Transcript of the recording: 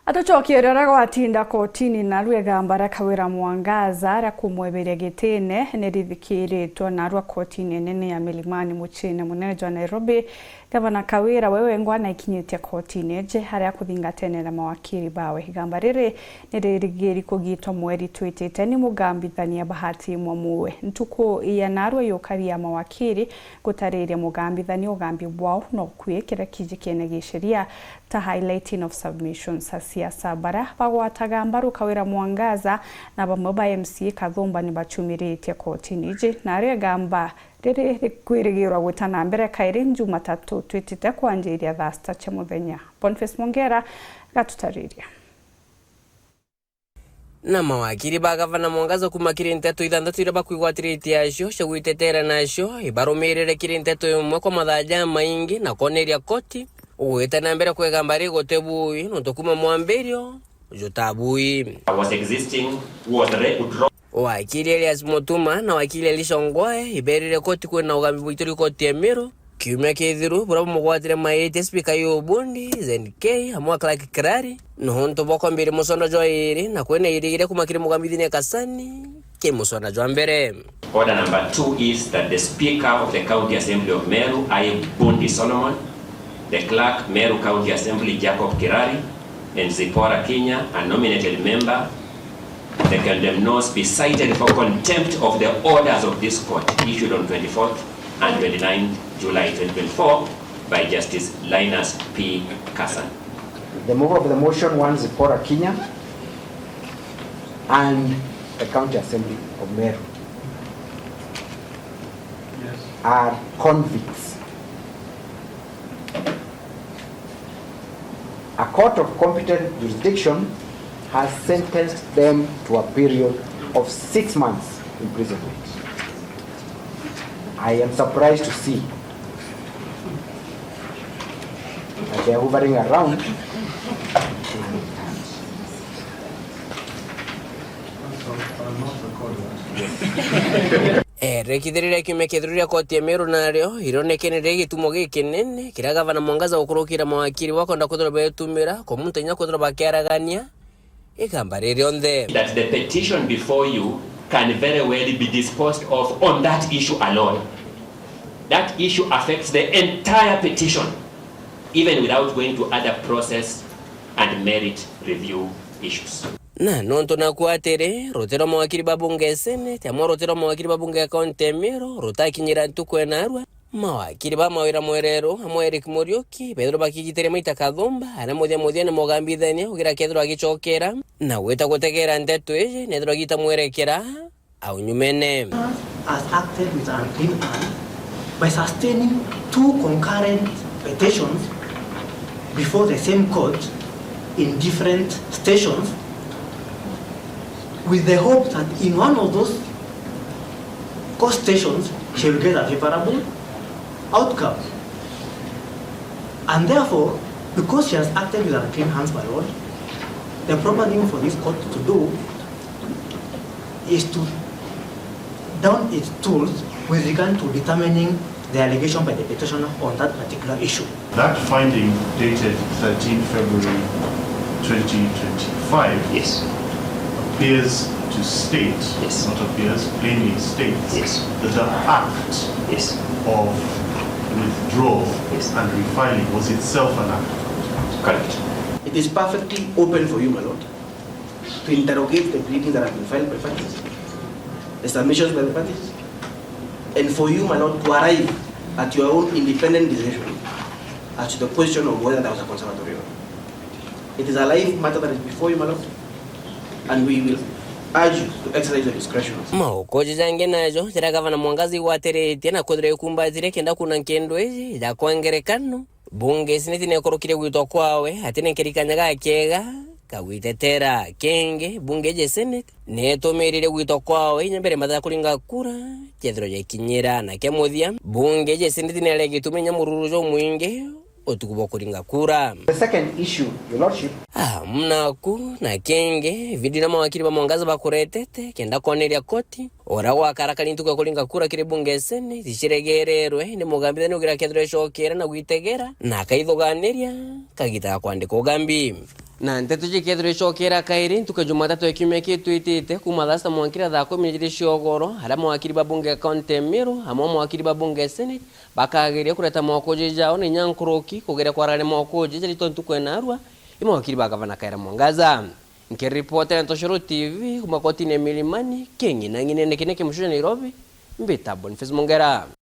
Atuchokierera gwatinda kotini na rwegamba Kawira Mwangaza ra kumweberia gitine nirithikiriitwo na rwa kotini nene ya Milimani muchine munene jwa Nairobi. Gavana Kawira wewe ngwana ikinyitia kotini je haria kuthingatenera mawakiri bawe. Igamba riri nirigiri kugitwa mweri twitite ni mugambithania bahati mwamuwe ntuko iya narwa yokaria mawakiri gutariria mugambithania ugambi bwao no kwikira kijikene gisheria ta highlighting of submissions siasa bara bagwataga mbaru Kawira Mwangaza na bamwe ba MCA Kathumba ni bachumiritie kotini je na gamba riri kwirigirwa gutana mbere kairi Jumatatu twitite kwanjiria thasta cha muthenya. Boniface Mongera gatutariria na mawakiri ba Gavana Mwangaza kumakiri nteto ithandatu ira bakwigwatiritie acio cia gwitetera nacio ibarumirire kiri nteto imwe kwa mathaja maingi na koneria Koti ugwitana mbere kwegamba ri gotebui nonto kuma mwambirio jotabui was existing was withdrawn. Wakili Elias Motuma na wakili Elisha Ngwae iberire Koti kwena ugambi bwituri Koti ya Meru kiumia kithiru burabo mugwatire maite speaker y'obundi ZNK amwa Clark Kirari no nto boko mbere musono jwa iri na kwena irigire kumakiri mugambithine Kasani ke musono jwa mbere. Order number 2 is that the Speaker of the County Assembly of Meru, Bundi Solomon, the Clerk, Meru County Assembly, Jacob Kirari, and Zipora Kenya, a nominated member, the condemned be cited for contempt of the orders of this court issued on 24th and 29th July 2024 by Justice Linus P. Kassan. The mover of the motion, one Zipora Kenya and the County Assembly of Meru, are convicts. A court of competent jurisdiction has sentenced them to a period of 6 months imprisonment. I am surprised to see that they are hovering around. Rekithirira kimekithirira Koti ya Meru nario ironekene gitumo gikinene kira Gavana Mwangaza ukurukira mawakiri wakonda kuthora betumira ko muntenya kuthora bakiaragania igamba riri onthe that the petition before you can very well be disposed of on that issue alone. That issue affects the entire petition even without going to other process and merit review issues. Na nonto na kuatere rotero mawakiri babunge Senate amoro rotero mawakiri babunge Contempt rotakinyira ntukwenarwa mawakiri ba Mawira Mwerero amwe Eric Morioki Pedro bakigitere maita Kathumba ana muthia ne mugambithania ugira kethro agichokera na weta gutegera nteto eje nedro agita mwerekera au nyumene has acted with an clean hand by sustaining 2 concurrent petitions before the same court in different stations, with the hope that in one of those court stations she will get a favorable outcome. And therefore, because she has acted with her clean hands, my lord, the proper thing for this court to do is to down its tools with regard to determining the allegation by the petitioner on that particular issue. That finding dated 13 February 2025 Yes. appears to state, Yes. not appears, plainly states Yes. that the act Yes. of withdrawal Yes. and refiling was itself an act of contempt. Correct. It is perfectly open for you, my lord, to interrogate the pleadings that have been filed by parties, the submissions by the parties, and for you, my lord, to arrive at your own independent decision as to the question of whether there was a conservatory or not. It is a live matter that is before you, my lord, and we will urge you to exercise your discretion. maukoji jange najo tira Gavana Mwangaza igwatirite na kuthire kumbatire kenda kuna nkendo eji ya kwangerekano bunge sineti ne korokire gwitwa kwawe atine kirikanyaga kega kagwitetera kenge bunge je Senate netumirire gwitwa kwawe nyambere matha kuringa kura kethro je kinyira na kemuthia bunge je Senate ne legitumenya mururujo mwinge otukubo kuringa kura. The second issue, your lordship, mnaku na kenge vidina mawakiri ba Mwangaza bakuretete kenda koneria Koti ora wakaraka nintuka kulinga kura kiri bunge Senate tishiregererwe ni mugambithani ugira kethro eshokera na gwitegera na kaithoganiria kagita kwandika ugambi. na nteto jikethire icokera kairi ntuka Jumatatu ekiumia kitwitite kuma thasta mwankira thaa 12 ciogoro haria mawakiri ba bunge Contempt Meru hamwe mawakiri ba bunge Senate bakageria kureta mokoje jao ni nyankuruki kugeria kwarare mokoje rito ntuko enarwa imawakiri ba gavana Kawira Mwangaza nkiripota Ntoshoro TV kuma Koti ne Milimani kengi na ngine nekine kimushuja Nairobi mbita Boniface Mongera.